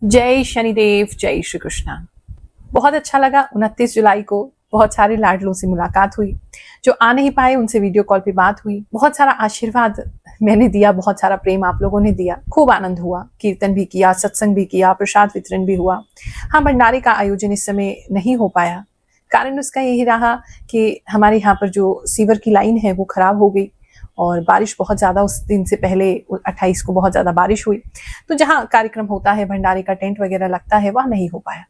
जय शनिदेव, जय श्री कृष्णा। बहुत अच्छा लगा 29 जुलाई को बहुत सारे लाडलों से मुलाकात हुई। जो आ नहीं पाए उनसे वीडियो कॉल पे बात हुई। बहुत सारा आशीर्वाद मैंने दिया, बहुत सारा प्रेम आप लोगों ने दिया। खूब आनंद हुआ, कीर्तन भी किया, सत्संग भी किया, प्रसाद वितरण भी हुआ। हाँ, भंडारे का आयोजन इस समय नहीं हो पाया। कारण उसका यही रहा कि हमारे यहाँ पर जो सीवर की लाइन है वो खराब हो गई और बारिश बहुत ज़्यादा, उस दिन से पहले 28 को बहुत ज़्यादा बारिश हुई, तो जहाँ कार्यक्रम होता है, भंडारे का टेंट वगैरह लगता है, वहाँ नहीं हो पाया।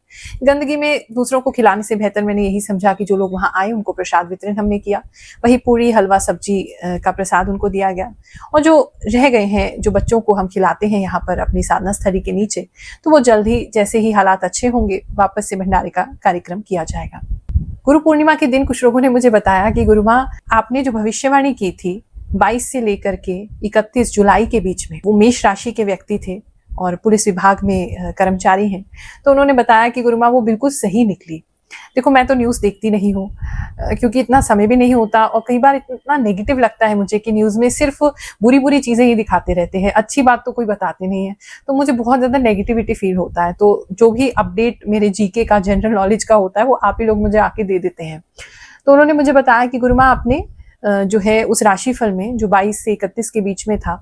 गंदगी में दूसरों को खिलाने से बेहतर मैंने यही समझा कि जो लोग वहाँ आए उनको प्रसाद वितरण हमने किया। वही पूरी, हलवा, सब्जी का प्रसाद उनको दिया गया। और जो रह गए हैं, जो बच्चों को हम खिलाते हैं यहाँ पर अपनी साधना स्थली के नीचे, तो वो जल्द ही, जैसे ही हालात अच्छे होंगे, वापस से भंडारे का कार्यक्रम किया जाएगा। गुरु पूर्णिमा के दिन कुछ लोगों ने मुझे बताया कि गुरु माँ, आपने जो भविष्यवाणी की थी 22 से लेकर के 31 जुलाई के बीच में, वो मेष राशि के व्यक्ति थे और पुलिस विभाग में कर्मचारी हैं, तो उन्होंने बताया कि गुरु माँ वो बिल्कुल सही निकली। देखो, मैं तो न्यूज़ देखती नहीं हूँ क्योंकि इतना समय भी नहीं होता और कई बार इतना नेगेटिव लगता है मुझे कि न्यूज़ में सिर्फ बुरी बुरी चीज़ें ही दिखाते रहते हैं, अच्छी बात तो कोई बताते नहीं है, तो मुझे बहुत ज़्यादा नेगेटिविटी फील होता है। तो जो भी अपडेट मेरे जीके का, जनरल नॉलेज का होता है, वो आप ही लोग मुझे आके दे देते हैं। तो उन्होंने मुझे बताया कि गुरु माँ, आपने जो है उस राशिफल में जो 22 से 31 के बीच में था,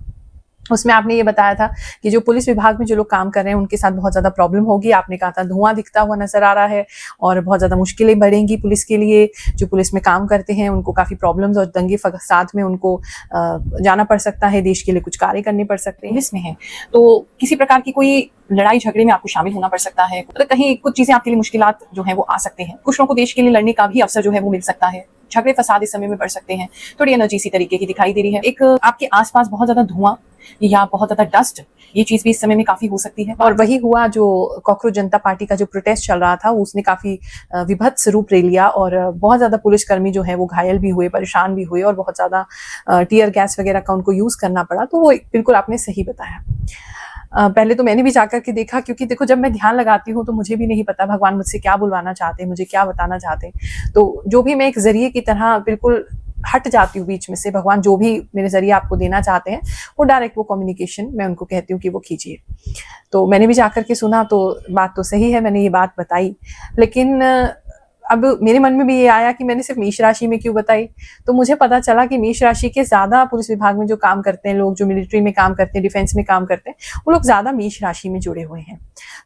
उसमें आपने ये बताया था कि जो पुलिस विभाग में जो लोग काम कर रहे हैं उनके साथ बहुत ज़्यादा प्रॉब्लम होगी। आपने कहा था धुआं दिखता हुआ नजर आ रहा है और बहुत ज़्यादा मुश्किलें बढ़ेंगी पुलिस के लिए। जो पुलिस में काम करते हैं उनको काफ़ी प्रॉब्लम्स और दंगे फसाद में उनको जाना पड़ सकता है, देश के लिए कुछ कार्य करने पड़ सकते हैं। पुलिस में है तो किसी प्रकार की कोई लड़ाई झगड़े में आपको शामिल होना पड़ सकता है, तो कहीं कुछ चीज़ें आपके लिए मुश्किलात जो है वो आ सकते हैं। कुछ लोगों को देश के लिए लड़ने का भी अवसर जो है वो मिल सकता है। झगड़े फसाद इस समय में बढ़ सकते हैं। थोड़ी एनर्जी इसी तरीके की दिखाई दे रही है। एक आपके आसपास बहुत ज्यादा धुआं या बहुत ज्यादा डस्ट, ये चीज भी इस समय में काफी हो सकती है। और वही हुआ जो कॉकरोच जनता पार्टी का जो प्रोटेस्ट चल रहा था, उसने काफी विभत्स रूप ले लिया और बहुत ज्यादा पुलिसकर्मी जो है वो घायल भी हुए, परेशान भी हुए और बहुत ज्यादा टीयर गैस वगैरह का उनको यूज करना पड़ा। तो वो बिल्कुल आपने सही बताया। पहले तो मैंने भी जाकर के देखा, क्योंकि देखो, जब मैं ध्यान लगाती हूँ तो मुझे भी नहीं पता भगवान मुझसे क्या बुलवाना चाहते हैं, मुझे क्या बताना चाहते हैं। तो जो भी मैं एक जरिए की तरह बिल्कुल हट जाती हूँ बीच में से। भगवान जो भी मेरे जरिए आपको देना चाहते हैं वो डायरेक्ट, वो कम्युनिकेशन मैं उनको कहती हूँ कि वो कीजिए। तो मैंने भी जाकर के सुना, तो बात तो सही है, मैंने ये बात बताई। लेकिन अब मेरे मन में भी ये आया कि मैंने सिर्फ मेष राशि में क्यों बताई। तो मुझे पता चला कि मेष राशि के ज्यादा पुलिस विभाग में जो काम करते हैं लोग, जो मिलिट्री में काम करते हैं, डिफेंस में काम करते हैं, वो लोग ज्यादा मेष राशि में जुड़े हुए हैं।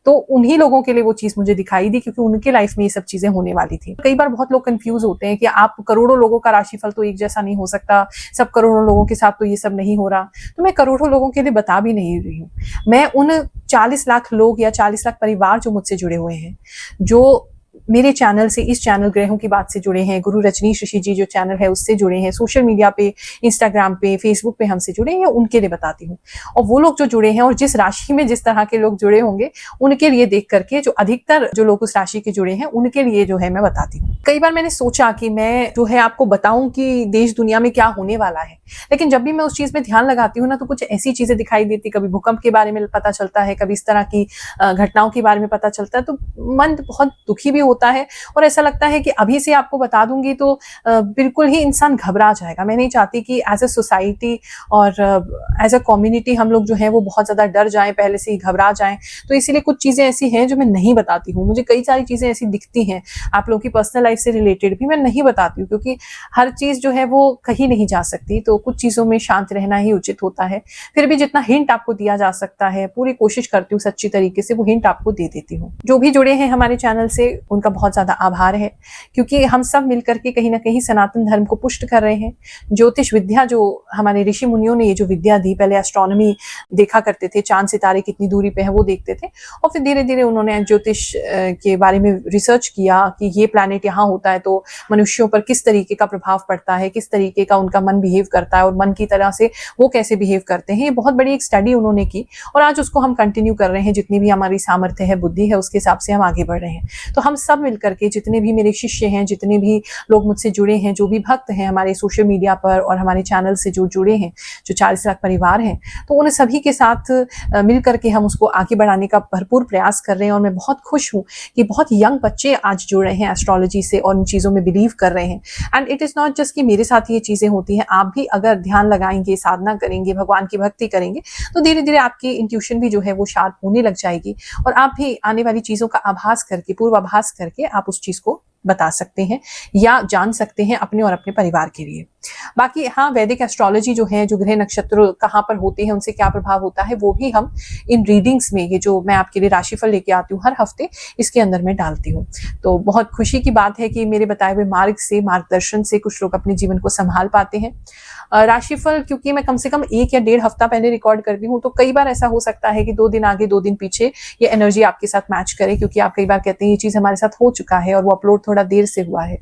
तो उन्हीं लोगों के लिए वो चीज मुझे दिखाई दी, क्योंकि उनके लाइफ में ये सब चीजें होने वाली थी। कई बार बहुत लोग कंफ्यूज होते हैं कि आप, करोड़ों लोगों का राशिफल तो एक जैसा नहीं हो सकता, सब करोड़ों लोगों के साथ तो ये सब नहीं हो रहा। तो मैं करोड़ों लोगों के लिए बता भी नहीं रही हूँ। मैं उन 40 लाख लोग या 40 लाख परिवार जो मुझसे जुड़े हुए हैं, जो मेरे चैनल से, इस चैनल ग्रहों की बात से जुड़े हैं, गुरु रजनीश ऋषि जी जो चैनल है उससे जुड़े हैं, सोशल मीडिया पे, इंस्टाग्राम पे, फेसबुक पे हमसे जुड़े हैं, उनके लिए बताती हूँ। और वो लोग जो जुड़े हैं और जिस राशि में जिस तरह के लोग जुड़े होंगे, उनके लिए देख करके, जो अधिकतर जो लोग उस राशि के जुड़े हैं उनके लिए जो है मैं बताती हूँ। कई बार मैंने सोचा कि मैं जो है आपको बताऊं कि देश दुनिया में क्या होने वाला है, लेकिन जब भी मैं उस चीज में ध्यान लगाती हूँ ना, तो कुछ ऐसी चीजें दिखाई देती, कभी भूकंप के बारे में पता चलता है, कभी इस तरह की घटनाओं के बारे में पता चलता है, तो मन बहुत दुखी भी होता है और ऐसा लगता है कि अभी से आपको बता दूंगी तो बिल्कुल ही इंसान घबरा जाएगा। मैं नहीं चाहती कि एज ए सोसाइटी और एज ए कम्युनिटी हम लोग जो है वो बहुत ज्यादा डर जाएं, पहले से ही घबरा जाएं। तो इसीलिए कुछ चीजें ऐसी हैं जो मैं नहीं बताती हूँ। मुझे कई सारी चीजें ऐसी दिखती हैं आप लोगों की पर्सनल लाइफ से रिलेटेड भी, मैं नहीं बताती हूँ, क्योंकि हर चीज जो है वो कहीं नहीं जा सकती। तो कुछ चीजों में शांत रहना ही उचित होता है। फिर भी जितना हिंट आपको दिया जा सकता है, पूरी कोशिश करती हूँ सच्ची तरीके से वो हिंट आपको दे देती हूँ। जो भी जुड़े हैं हमारे चैनल से, उनका बहुत ज्यादा आभार है, क्योंकि हम सब मिलकर के कहीं ना कहीं सनातन धर्म को पुष्ट कर रहे हैं। ज्योतिष विद्या, जो हमारे ऋषि मुनियों ने ये जो विद्या दी, पहले एस्ट्रोनॉमी देखा करते थे, चांद सितारे कितनी दूरी पे है वो देखते थे, और फिर धीरे धीरे उन्होंने ज्योतिष के बारे में रिसर्च किया कि ये प्लैनेट यहाँ होता है तो मनुष्यों पर किस तरीके का प्रभाव पड़ता है, किस तरीके का उनका मन बिहेव करता है और मन की तरह से वो कैसे बिहेव करते हैं। ये बहुत बड़ी एक स्टडी उन्होंने की और आज उसको हम कंटिन्यू कर रहे हैं। जितनी भी हमारी सामर्थ्य है, बुद्धि है, उसके हिसाब से हम आगे बढ़ रहे हैं। तो हम सब सब मिलकर के, जितने भी मेरे शिष्य हैं, जितने भी लोग मुझसे जुड़े हैं, जो भी भक्त हैं हमारे सोशल मीडिया पर और हमारे चैनल से जो जुड़े हैं, जो 40 लाख परिवार हैं, तो उन सभी के साथ मिल करके हम उसको आगे बढ़ाने का भरपूर प्रयास कर रहे हैं। और मैं बहुत खुश हूँ कि बहुत यंग बच्चे आज जुड़ रहे हैं एस्ट्रोलॉजी से और इन चीज़ों में बिलीव कर रहे हैं। And it is not just कि मेरे साथ ये चीज़ें होती हैं, आप भी अगर ध्यान लगाएंगे, साधना करेंगे, भगवान की भक्ति करेंगे, तो धीरे धीरे आपकी इंट्यूशन भी जो है वो शार्प होने लग जाएगी और आप भी आने वाली चीज़ों का आभास करके, पूर्वाभास करके आप उस चीज़ को बता सकते हैं या जान सकते हैं अपने और अपने परिवार के लिए। बाकी हाँ, वैदिक एस्ट्रोलॉजी जो है, जो ग्रह नक्षत्र कहाँ पर होते हैं, उनसे क्या प्रभाव होता है, वो भी हम इन रीडिंग्स में, ये जो मैं आपके लिए राशिफल लेके आती हूँ हर हफ्ते, इसके अंदर मैं डालती हूँ। तो बहुत खुशी की बात है कि मेरे बताए हुए मार्ग से, मार्गदर्शन से कुछ लोग अपने जीवन को संभाल पाते हैं। राशिफल क्योंकि मैं कम से कम 1 या 1.5 हफ्ता पहले रिकॉर्ड करती हूँ, तो कई बार ऐसा हो सकता है कि 2 दिन आगे 2 दिन पीछे ये एनर्जी आपके साथ मैच करे, क्योंकि आप कई बार कहते हैं ये चीज हमारे साथ हो चुका है और वो अपलोड थोड़ा देर से हुआ है।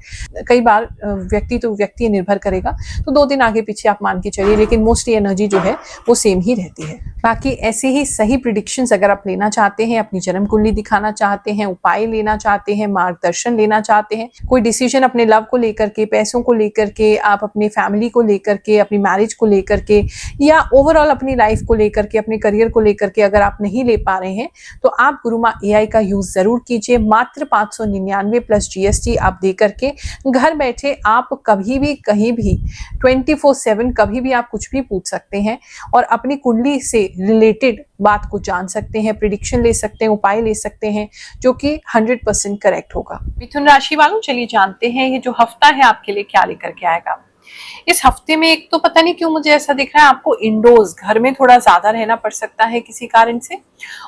कई बार व्यक्ति तो व्यक्ति निर्भर करेगा, तो 2 दिन आगे पीछे आप मान के चलिए, लेकिन मोस्टली एनर्जी जो है वो सेम ही रहती है। बाकी ऐसे ही सही प्रिडिक्शंस अगर आप लेना चाहते हैं, अपनी जन्म कुंडली दिखाना चाहते हैं, उपाय लेना चाहते हैं, मार्गदर्शन लेना चाहते हैं, कोई डिसीजन अपने लव को लेकर के, पैसों को लेकर के, आप अपनी फैमिली को लेकर के, अपनी मैरिज को लेकर के, या ओवरऑल अपनी लाइफ को लेकर के, अपने करियर को लेकर के अगर आप नहीं ले पा रहे हैं, तो आप गुरुमा AI का यूज जरूर कीजिए। मात्र 599 प्लस GST आप दे करके घर बैठे आप कभी भी कहीं भी 24/7 कभी भी आप कुछ भी पूछ सकते हैं और अपनी कुंडली से रिलेटेड बात को जान सकते हैं, प्रिडिक्शन ले सकते हैं, उपाय ले सकते हैं, जो कि 100% करेक्ट होगा। मिथुन राशि वालों, चलिए जानते हैं ये जो हफ्ता है आपके लिए क्या लेकर के आएगा। इस हफ्ते में एक तो पता नहीं क्यों मुझे ऐसा दिख रहा है, आपको इंडोर्स घर में थोड़ा ज्यादा रहना पड़ सकता है किसी कारण से,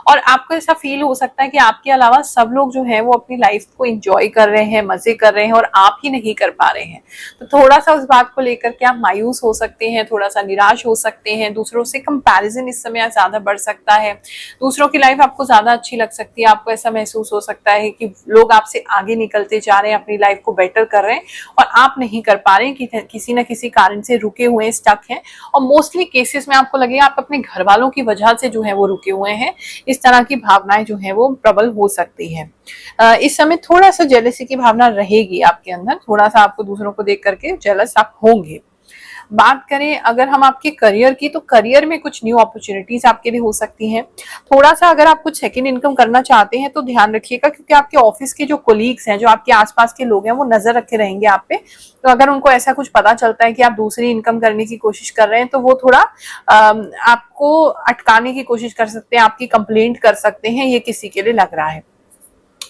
और आपको ऐसा फील हो सकता है कि आपके अलावा सब लोग जो है वो अपनी लाइफ को एंजॉय कर रहे हैं, मजे कर रहे हैं और आप ही नहीं कर पा रहे हैं। तो थोड़ा सा उस बात को लेकर के आप मायूस हो सकते हैं, थोड़ा सा निराश हो सकते हैं, दूसरों से कंपैरिजन इस समय ज्यादा बढ़ सकता है, दूसरों की लाइफ आपको ज्यादा अच्छी लग सकती है, आपको ऐसा महसूस हो सकता है कि लोग आपसे आगे निकलते जा रहे हैं, अपनी लाइफ को बेटर कर रहे हैं और आप नहीं कर पा रहे हैं, कि किसी न किसी कारण से रुके हुए हैं, स्टक हैं। और मोस्टली केसेस में आपको लगेगा आप अपने घर वालों की वजह से जो है वो रुके हुए हैं। इस तरह की भावनाएं जो है वो प्रबल हो सकती है। इस समय थोड़ा सा जेलसी की भावना रहेगी आपके अंदर, थोड़ा सा आपको दूसरों को देख करके जेलस आप होंगे। बात करें अगर हम आपके करियर की, तो करियर में कुछ न्यू अपॉर्चुनिटीज आपके लिए हो सकती हैं। थोड़ा सा अगर आप कुछ सेकंड इनकम करना चाहते हैं तो ध्यान रखिएगा, क्योंकि आपके ऑफिस के जो कोलीग्स हैं, जो आपके आसपास के लोग हैं, वो नजर रखे रहेंगे आप पे। तो अगर उनको ऐसा कुछ पता चलता है कि आप दूसरी इनकम करने की कोशिश कर रहे हैं, तो वो थोड़ा आपको अटकाने की कोशिश कर सकते हैं, आपकी कंप्लेंट कर सकते हैं, ये किसी के लिए लग रहा है।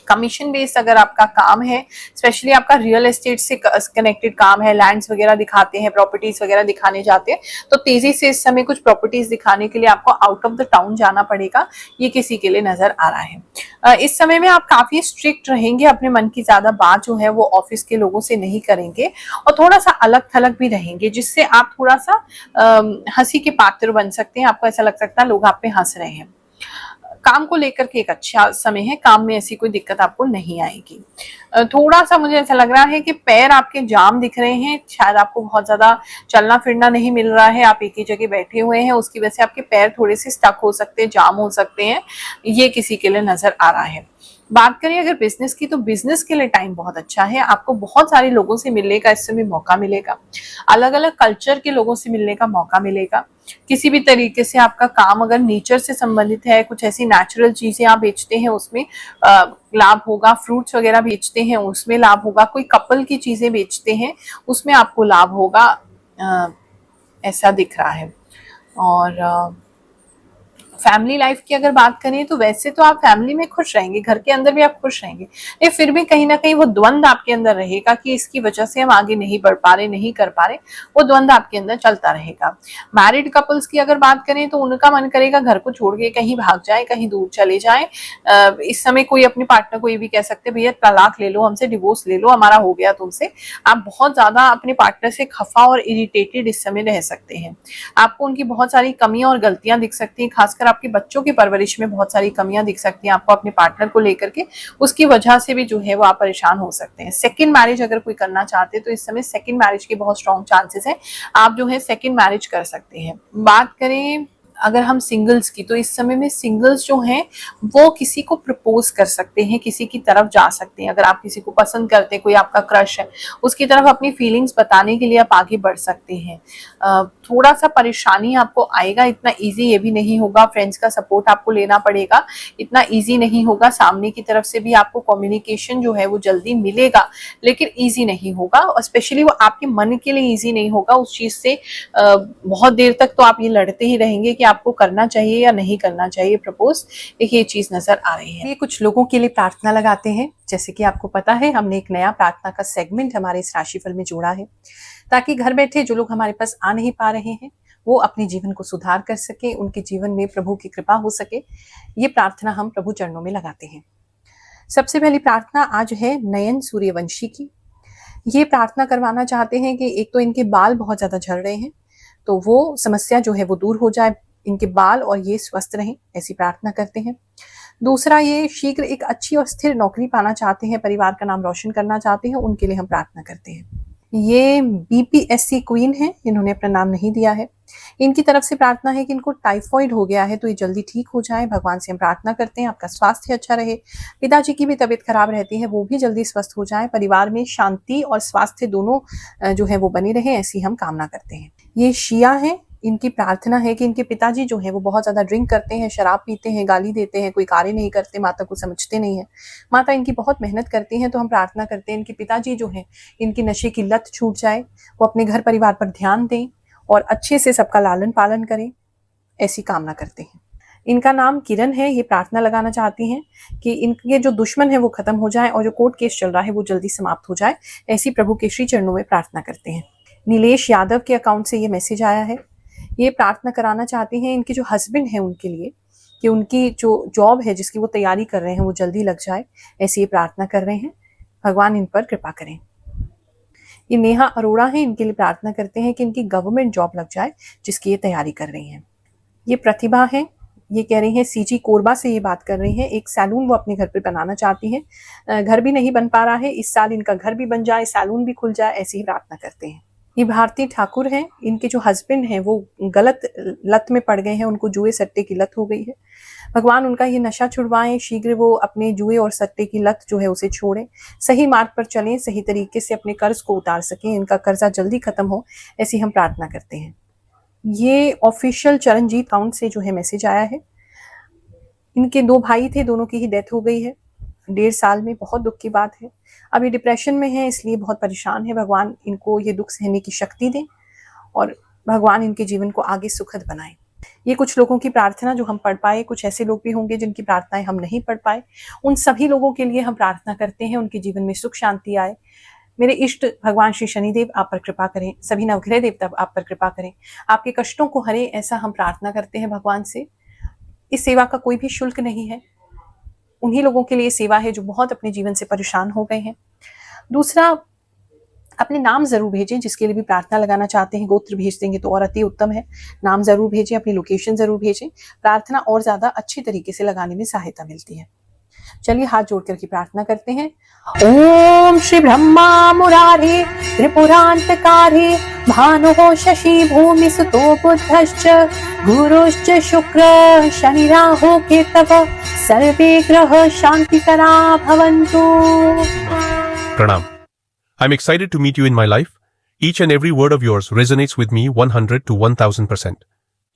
कमीशन बेस्ड अगर आपका काम है, स्पेशली आपका रियल एस्टेट से कनेक्टेड काम है, लैंड्स वगैरह दिखाते हैं, प्रॉपर्टीज वगैरह दिखाने जाते हैं, तो तेजी से इस समय कुछ प्रॉपर्टीज दिखाने के लिए आपको आउट ऑफ द टाउन जाना पड़ेगा, ये किसी के लिए नजर आ रहा है। इस समय में आप काफी स्ट्रिक्ट रहेंगे, अपने मन की ज्यादा बात जो है वो ऑफिस के लोगों से नहीं करेंगे और थोड़ा सा अलग थलग भी रहेंगे, जिससे आप थोड़ा सा हंसी के पात्र बन सकते हैं। आपको ऐसा लग सकता है लोग आप पे हंस रहे हैं। काम को लेकर के एक अच्छा समय है, काम में ऐसी कोई दिक्कत आपको नहीं आएगी। थोड़ा सा मुझे ऐसा लग रहा है कि पैर आपके जाम दिख रहे हैं, शायद आपको बहुत ज्यादा चलना फिरना नहीं मिल रहा है, आप एक ही जगह बैठे हुए हैं, उसकी वजह से आपके पैर थोड़े से स्टक हो सकते हैं, जाम हो सकते हैं, ये किसी के लिए नजर आ रहा है। बात करें अगर बिजनेस की, तो बिजनेस के लिए टाइम बहुत अच्छा है, आपको बहुत सारे लोगों से मिलने का इस समय मौका मिलेगा, अलग अलग कल्चर के लोगों से मिलने का मौका मिलेगा। किसी भी तरीके से आपका काम अगर नेचर से संबंधित है, कुछ ऐसी नेचुरल चीजें आप बेचते हैं, उसमें लाभ होगा। फ्रूट्स वगैरह बेचते हैं, उसमें लाभ होगा। कोई कपल की चीजें बेचते हैं, उसमें आपको लाभ होगा, ऐसा दिख रहा है। और फैमिली लाइफ की अगर बात करें, तो वैसे तो आप फैमिली में खुश रहेंगे, घर के अंदर भी आप खुश रहेंगे, लेकिन फिर भी कहीं ना कहीं वो द्वंद आपके अंदर रहेगा कि इसकी वजह से हम आगे नहीं बढ़ पा रहे, नहीं कर पा रहे, वो द्वंद आपके अंदर चलता रहेगा। मैरिड कपल्स की अगर बात करें, तो उनका मन करेगा घर को छोड़ के कहीं भाग जाए, कहीं दूर चले जाए। इस समय कोई अपने पार्टनर को ये भी कह सकते हैं, भैया तलाक ले लो हमसे, डिवोर्स ले लो, हमारा हो गया तुमसे। आप बहुत ज्यादा अपने पार्टनर से खफा और इरिटेटेड इस समय रह सकते हैं। आपको उनकी बहुत सारी कमियां और गलतियां दिख सकती हैं, खासकर आपके बच्चों की परवरिश में बहुत सारी कमियां दिख सकती हैं आपको अपने पार्टनर को लेकर के, उसकी वजह से भी जो है वो आप परेशान हो सकते हैं। सेकंड मैरिज अगर कोई करना चाहते हैं, तो इस समय सेकंड मैरिज के बहुत स्ट्रॉन्ग चांसेस हैं, आप जो है सेकंड मैरिज कर सकते हैं। बात करें अगर हम सिंगल्स की, तो इस समय में सिंगल्स जो हैं वो किसी को प्रपोज कर सकते हैं, किसी की तरफ जा सकते हैं। अगर आप किसी को पसंद करते हैं, कोई आपका क्रश है, उसकी तरफ अपनी फीलिंग्स बताने के लिए आप आगे बढ़ सकते हैं। थोड़ा सा परेशानी आपको आएगा, इतना इजी ये भी नहीं होगा। फ्रेंड्स का सपोर्ट आपको लेना पड़ेगा, इतना इजी नहीं होगा। सामने की तरफ से भी आपको कम्युनिकेशन जो है वो जल्दी मिलेगा, लेकिन इजी नहीं होगा, और स्पेशली वो आपके मन के लिए इजी नहीं होगा। उस चीज से बहुत देर तक तो आप ये लड़ते ही रहेंगे कि आपको करना चाहिए या नहीं करना चाहिए प्रपोज। एक ये चीज नजर आ रही है। ये कुछ लोगों के लिए प्रार्थना लगाते हैं। जैसे कि आपको पता है, हमने एक नया प्रार्थना का सेगमेंट हमारे इस राशिफल में जोड़ा है, ताकि घर बैठे जो लोग हमारे पास आ नहीं पा रहे हैं वो अपने जीवन को सुधार कर सके, उनके जीवन में प्रभु की कृपा हो सके। ये प्रार्थना हम प्रभु चरणों में लगाते हैं। सबसे पहली प्रार्थना आज है नयन सूर्यवंशी की। ये प्रार्थना करवाना चाहते हैं कि एक तो इनके बाल बहुत ज्यादा झड़ रहे हैं, तो वो समस्या जो है वो दूर हो जाए, इनके बाल और ये स्वस्थ रहें, ऐसी प्रार्थना करते हैं। दूसरा, ये शीघ्र एक अच्छी और स्थिर नौकरी पाना चाहते हैं, परिवार का नाम रोशन करना चाहते हैं, उनके लिए हम प्रार्थना करते हैं। ये बीपीएससी क्वीन है, इन्होंने अपना नाम नहीं दिया है। इनकी तरफ से प्रार्थना है कि इनको टाइफॉइड हो गया है, तो ये जल्दी ठीक हो जाए। भगवान से हम प्रार्थना करते हैं आपका स्वास्थ्य अच्छा रहे। पिताजी की भी तबीयत खराब रहती है, वो भी जल्दी स्वस्थ हो जाए। परिवार में शांति और स्वास्थ्य दोनों जो है वो बने रहे, ऐसी हम कामना करते हैं। ये शिया है, इनकी प्रार्थना है कि इनके पिताजी जो है वो बहुत ज्यादा ड्रिंक करते हैं, शराब पीते हैं, गाली देते हैं, कोई कार्य नहीं करते, माता को समझते नहीं है। माता इनकी बहुत मेहनत करती हैं, तो हम प्रार्थना करते हैं इनके पिताजी जो हैं, इनकी नशे की लत छूट जाए, वो अपने घर परिवार पर ध्यान दें और अच्छे से सबका लालन पालन करें, ऐसी कामना करते हैं। इनका नाम किरण है। ये प्रार्थना लगाना चाहती हैं कि इनके जो दुश्मन है वो खत्म हो जाए और जो कोर्ट केस चल रहा है वो जल्दी समाप्त हो जाए, ऐसी प्रभु के श्री चरणों में प्रार्थना करते हैं। नीलेश यादव के अकाउंट से ये मैसेज आया है। ये प्रार्थना कराना चाहती हैं इनके जो हस्बैंड हैं उनके लिए, कि उनकी जो जॉब है जिसकी वो तैयारी कर रहे हैं वो जल्दी लग जाए, ऐसी ये प्रार्थना कर रहे हैं। भगवान इन पर कृपा करें। ये नेहा अरोड़ा है, इनके लिए प्रार्थना करते हैं कि इनकी गवर्नमेंट जॉब लग जाए जिसकी ये तैयारी कर रही हैं। ये प्रतिभा है, ये कह रही हैं सीजी कोरबा से ये बात कर रही हैं, एक सैलून वो अपने घर पे बनाना चाहती हैं। घर भी नहीं बन पा रहा है, इस साल इनका घर भी बन जाए, सैलून भी खुल जाए, ऐसी ही प्रार्थना करते हैं। ये भारती ठाकुर हैं, इनके जो हस्बैंड हैं वो गलत लत में पड़ गए हैं, उनको जुए सट्टे की लत हो गई है। भगवान उनका ये नशा छुड़वाएं, शीघ्र वो अपने जुए और सट्टे की लत जो है उसे छोड़ें, सही मार्ग पर चलें, सही तरीके से अपने कर्ज को उतार सकें, इनका कर्जा जल्दी खत्म हो, ऐसी हम प्रार्थना करते हैं। ये ऑफिशियल चरणजीत अकाउंट से जो है मैसेज आया है। इनके 2 भाई थे, दोनों की ही डेथ हो गई है 1.5 साल में, बहुत दुख की बात है। अब ये डिप्रेशन में है, इसलिए बहुत परेशान है। भगवान इनको ये दुख सहने की शक्ति दें और भगवान इनके जीवन को आगे सुखद बनाएं। ये कुछ लोगों की प्रार्थना जो हम पढ़ पाए, कुछ ऐसे लोग भी होंगे जिनकी प्रार्थनाएं हम नहीं पढ़ पाए, उन सभी लोगों के लिए हम प्रार्थना करते हैं, उनके जीवन में सुख शांति आए। मेरे इष्ट भगवान श्री शनिदेव आप पर कृपा करें, सभी नवग्रह देवता आप पर कृपा करें, आपके कष्टों को हरे, ऐसा हम प्रार्थना करते हैं भगवान से। इस सेवा का कोई भी शुल्क नहीं है, उन्हीं लोगों के लिए सेवा है जो बहुत अपने जीवन से परेशान हो गए हैं। दूसरा, अपने नाम जरूर भेजें, जिसके लिए भी प्रार्थना लगाना चाहते हैं, गोत्र भेज देंगे तो और अति उत्तम है। नाम जरूर भेजें, अपनी लोकेशन जरूर भेजें, प्रार्थना और ज्यादा अच्छी तरीके से लगाने में सहायता मिलती है। चलिए हाथ जोड़कर की प्रार्थना करते हैं। ओम श्री ब्रह्मा मुरारे त्रिपुरांतकारे भानुः शशि भूमि सुतो बुद्धश्च गुरुश्च शुक्र शनि राहु केतव सर्वे ग्रह शांतिकरा भवन्तु। Pranam. I'm excited to meet you in my life. Each and every word of yours resonates with me 100 to 1000%.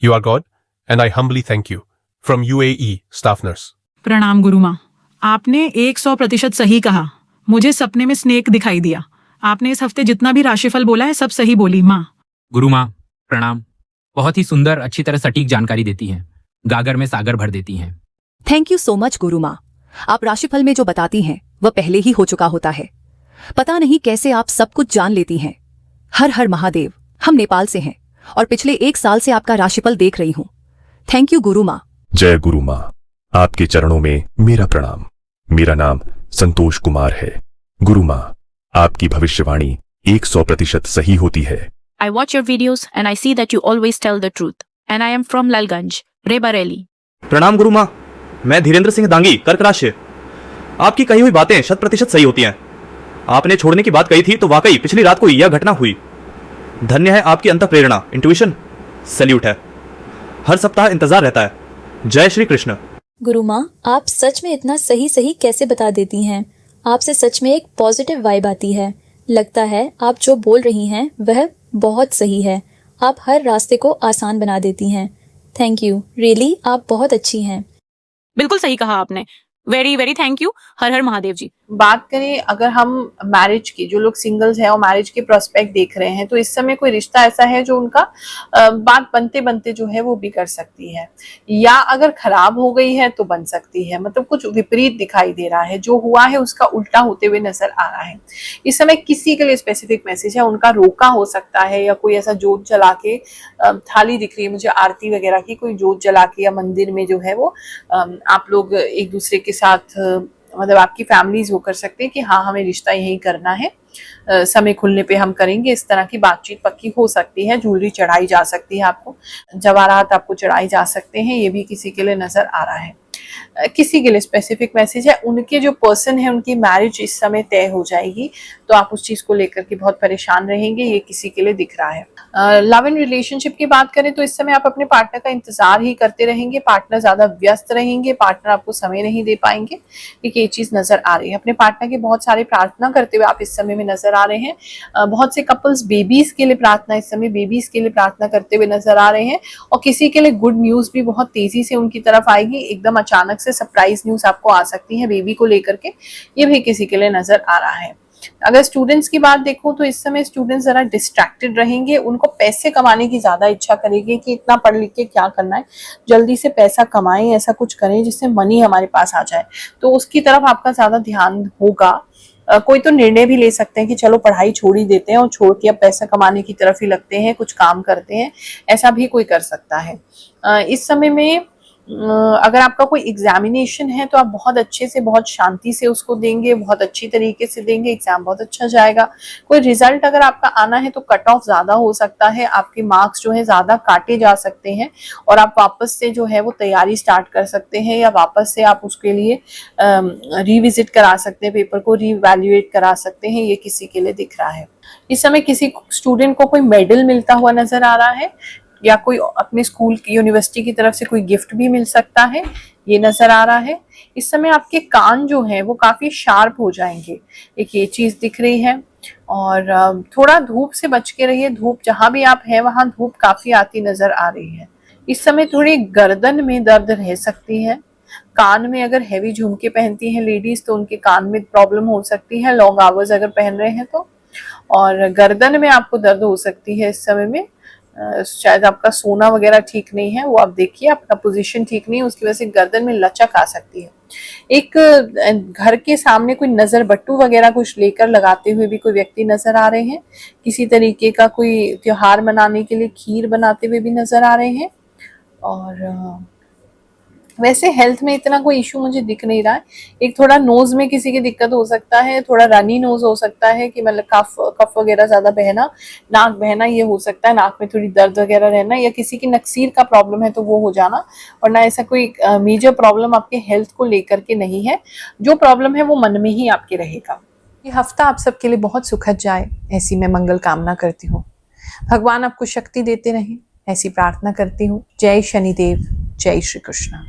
You are God, and I humbly thank you. From UAE, Staff Nurse. प्रणाम गुरु माँ, आपने 100% सही कहा। मुझे सपने में snake दिखाई दिया। आपने इस हफ्ते जितना भी राशिफल बोला है सब सही बोली माँ। गुरु माँ प्रणाम, बहुत ही सुंदर, अच्छी तरह सटीक जानकारी देती हैं, गागर में सागर भर देती हैं। थैंक यू सो मच गुरु माँ। आप राशिफल में जो बताती हैं वह पहले ही हो चुका होता है। पता नहीं कैसे आप सब कुछ जान लेती हैं। हर हर महादेव। हम नेपाल से हैं और पिछले 1 साल से आपका राशिफल देख रही हूँ। थैंक यू गुरु माँ। जय गुरु माँ, आपके चरणों में मेरा प्रणाम। मेरा नाम संतोष कुमार है। गुरु माँ, आपकी भविष्यवाणी 100% सही होती है। I watch your videos and I see that you always tell the truth. And I am from Lalganj, Rebareli. प्रणाम गुरु माँ, मैं धीरेन्द्र सिंह दांगी, कर्क राशि। आपकी कही हुई बातें 100% सही होती हैं। आपने छोड़ने की बात कही थी तो वाकई पिछली रात को यह घटना हुई। धन्य है आपकी अंतः प्रेरणा, इंट्यूशन, सैल्यूट है। हर सप्ताह इंतजार रहता है। जय श्री कृष्ण। गुरु माँ, आप सच में इतना सही सही कैसे बता देती हैं? आपसे सच में एक पॉजिटिव वाइब आती है। लगता है आप जो बोल रही हैं वह बहुत सही है। आप हर रास्ते को आसान बना देती हैं। थैंक यू, रियली आप बहुत अच्छी हैं। बिल्कुल सही कहा आपने। Very very thank you. हर हर महादेव जी। बात करें अगर हम मैरिज की, जो लोग सिंगल्स हैं और मैरिज के प्रोस्पेक्ट देख रहे हैं, तो इस समय कोई रिश्ता ऐसा है जो उनका बात बनते बनते जो है वो बिगड़ सकती है, या अगर खराब हो गई है तो बन सकती है। मतलब कुछ विपरीत दिखाई दे रहा है, जो हुआ है उसका उल्टा होते हुए नजर आ रहा है। इस समय किसी के लिए स्पेसिफिक मैसेज है, उनका रोका हो सकता है, या कोई ऐसा जोत जला के, थाली दिख रही है मुझे आरती वगैरह की, कोई जोत जला के या मंदिर में जो है वो आप लोग एक दूसरे के साथ, मतलब आपकी फैमिलीज वो कर सकते हैं कि हाँ हमें रिश्ता यही करना है, समय खुलने पे हम करेंगे। इस तरह की बातचीत पक्की हो सकती है। ज्वेलरी चढ़ाई जा सकती है, आपको जवाहरात आपको चढ़ाई जा सकते हैं, ये भी किसी के लिए नजर आ रहा है। किसी के लिए स्पेसिफिक मैसेज है, उनके जो पर्सन है उनकी मैरिज इस समय तय हो जाएगी, तो आप उस चीज को लेकर के बहुत परेशान रहेंगे, ये किसी के लिए दिख रहा है। लव एंड रिलेशनशिप की बात करें तो इस समय आप अपने पार्टनर का इंतजार ही करते रहेंगे, पार्टनर ज्यादा व्यस्त रहेंगे, पार्टनर आपको समय नहीं दे पाएंगे, एक ये चीज नजर आ रही है। अपने पार्टनर के बहुत सारे प्रार्थना करते हुए आप इस समय में नजर आ रहे हैं। बहुत से कपल्स बेबीज के लिए प्रार्थना, इस समय बेबीज के लिए प्रार्थना करते हुए नजर आ रहे हैं, और किसी के लिए गुड न्यूज भी बहुत तेजी से उनकी तरफ आएगी। एकदम अचानक से सरप्राइज न्यूज आपको आ सकती है बेबी को लेकर के, ये भी किसी के लिए नजर आ रहा है। अगर स्टूडेंट्स की बात देखूं तो इस समय स्टूडेंट्स जरा डिस्ट्रैक्टेड रहेंगे, उनको पैसे कमाने की ज्यादा इच्छा करेगी कि इतना पढ़ लिख के क्या करना है, जल्दी से पैसा कमाएं, ऐसा कुछ करें जिससे मनी हमारे पास आ जाए, तो उसकी तरफ आपका ज्यादा ध्यान होगा। कोई तो निर्णय भी ले सकते हैं कि चलो पढ़ाई छोड़ ही देते हैं और छोड़ के अब पैसा कमाने की तरफ ही लगते हैं, कुछ काम करते हैं, ऐसा भी कोई कर सकता है। इस समय में अगर आपका कोई एग्जामिनेशन है तो आप बहुत अच्छे से, बहुत शांति से उसको देंगे, बहुत अच्छी तरीके से देंगे, एग्जाम बहुत अच्छा जाएगा। कोई रिजल्ट अगर आपका आना है तो कट ऑफ ज्यादा हो सकता है, आपके मार्क्स जो है ज्यादा काटे जा सकते हैं, और आप वापस से जो है वो तैयारी स्टार्ट कर सकते हैं, या वापस से आप उसके लिए रिविजिट करा सकते हैं, पेपर को रीवैल्यूएट करा सकते हैं, ये किसी के लिए दिख रहा है। इस समय किसी स्टूडेंट को कोई मेडल मिलता हुआ नजर आ रहा है, या कोई अपने स्कूल की, यूनिवर्सिटी की तरफ से कोई गिफ्ट भी मिल सकता है, ये नजर आ रहा है। इस समय आपके कान जो है वो काफी शार्प हो जाएंगे, एक ये चीज दिख रही है। और थोड़ा धूप से बच के रहिए, धूप जहां भी आप हैं वहां धूप काफी आती नजर आ रही है। इस समय थोड़ी गर्दन में दर्द रह सकती है, कान में अगर हैवी झुमके पहनती हैं लेडीज तो उनके कान में प्रॉब्लम हो सकती है, लॉन्ग आवर्स अगर पहन रहे हैं तो। और गर्दन में आपको दर्द हो सकती है इस समय में, शायद आपका सोना वगैरह ठीक नहीं है, वो आप देखिए, आपका पोजीशन ठीक नहीं है, उसकी वजह से गर्दन में लचक आ सकती है। एक घर के सामने कोई नजर बट्टू वगैरह कुछ लेकर लगाते हुए भी कोई व्यक्ति नजर आ रहे हैं, किसी तरीके का कोई त्योहार मनाने के लिए खीर बनाते हुए भी नजर आ रहे हैं। और वैसे हेल्थ में इतना कोई इशू मुझे दिख नहीं रहा है। एक थोड़ा नोज में किसी की दिक्कत हो सकता है, थोड़ा रनी नोज हो सकता है कि मतलब कफ वगैरह ज्यादा बहना, नाक बहना, ये हो सकता है, नाक में थोड़ी दर्द वगैरह रहना, या किसी की नक्सीर का प्रॉब्लम है तो वो हो जाना, वरना ऐसा कोई मेजर प्रॉब्लम आपके हेल्थ को लेकर के नहीं है। जो प्रॉब्लम है वो मन में ही आपके रहेगा। ये हफ्ता आप सबके लिए बहुत सुखद जाए, ऐसी मैं मंगल कामना करती हूँ। भगवान आपको शक्ति देते रहें, ऐसी प्रार्थना करती हूँ। जय शनिदेव, जय श्री कृष्ण।